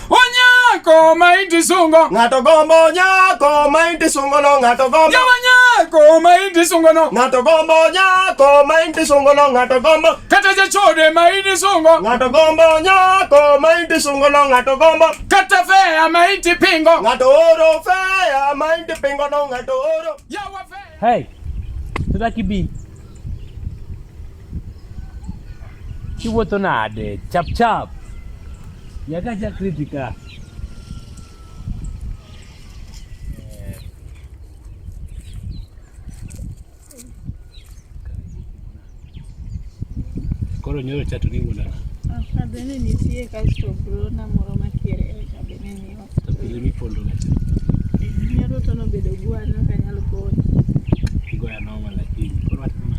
Onyako maiti sungo. Ng'ato gombo nyako maiti sungo no. Ng'ato gombo Nyako maiti sungo no. Ng'ato gombo nyako maiti sungo no. Ng'ato gombo Kata jachode maiti sungo. Ng'ato gombo nyako maiti sungo no. Ng'ato gombo Kata fea maiti pingo. Ng'ato oro fea maiti pingo no. Ng'ato oro Yawa fea. Hey, tutaki bi. Kiwuotho nade? Chap chap. Nyaka chakri tika. Koro nyoro chato ni ngona. Kabene nitie kasto bro na moro makiere e kabene ni ot. To pile mi pondo na. Nyoro to no bedo guano kanyalo konyi. Goya noma lakini. Koro atuna.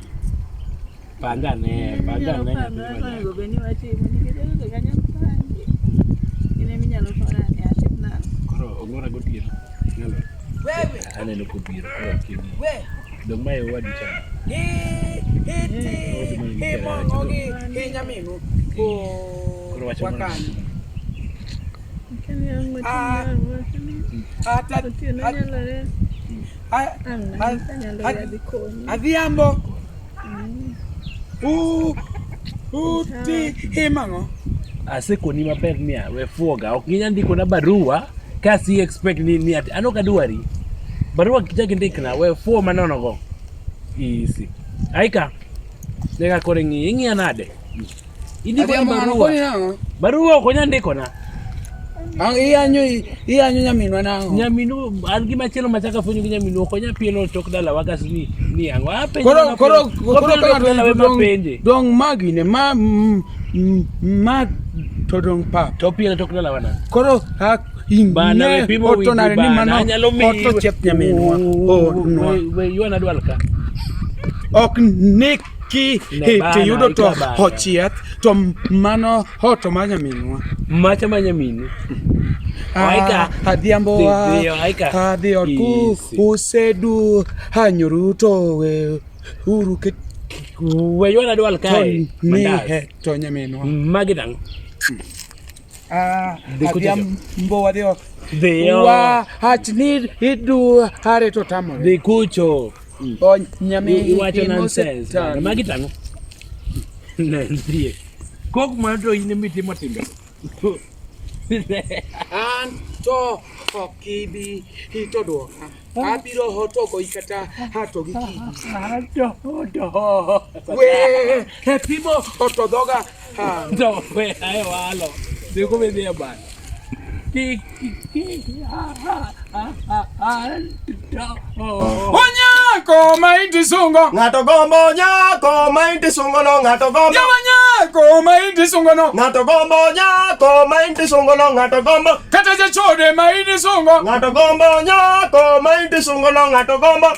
Panga ne. Go beni watimo nikech to kanyalo pangi. Ine minyalo kora ne atipna. Koro ongora gotieno. Nyalo. Wewe. Aneno ko biro koro kini. We. Dong mai wadi cha. Mongogi nyaminu. Koro wacho Wakani. Kani ang matino. Ata. Tiene nyalore. Kanyalo yadi konyi. Adhiambo. Ti himango. Asekoni maber niya we fuoga ok nginya ndiko na barua kasi expect ni ati ano kadwari barua kichake ndikna we fuo manono go isi aika nega kore ngi nade indiko na barua ko nya ndiko na Ang iyanyo nyaminwa nango. nyaminu an gima chelo machaka funyo nyaminu ko nya pielo tok dala wagas ni ango ape Koro dala we mapenje dong magine ma to dong pa. to pielo tok dala wana Koro bana we pimo otonare ni mano nyalo mi oto chep nyaminwa. we yuana dwalka Ok neki hiti yudo to hochieth to mano hoto ma nyaminwa. macha manyaminu Adhiambo adhi od ku usedu hanyuru to we uru ke we yuana dwal kae ni mandas he to nyaminwa. magidang Adhiambo adhi od Dhio. wa hachni idu hare to tamore. dhi kucho O nyami iwacho nonsense magitang nentie kok mato ine mitimo timbe An to okibi hito duoka. Abiro hoto go ikata hato gi kidi. We pimo hoto doga ha. to we ayo walo dhi come dhi aban Onyako maiti sungo. Ng'ato gombo nyako maiti sungo no. Ng'ato gombo Nyako maiti sungo no. Ng'ato gombo nyako maiti sungo no. Ng'ato gombo Kata jachode maiti sungo. Ng'ato gombo nyako maiti sungo no. Ng'ato gombo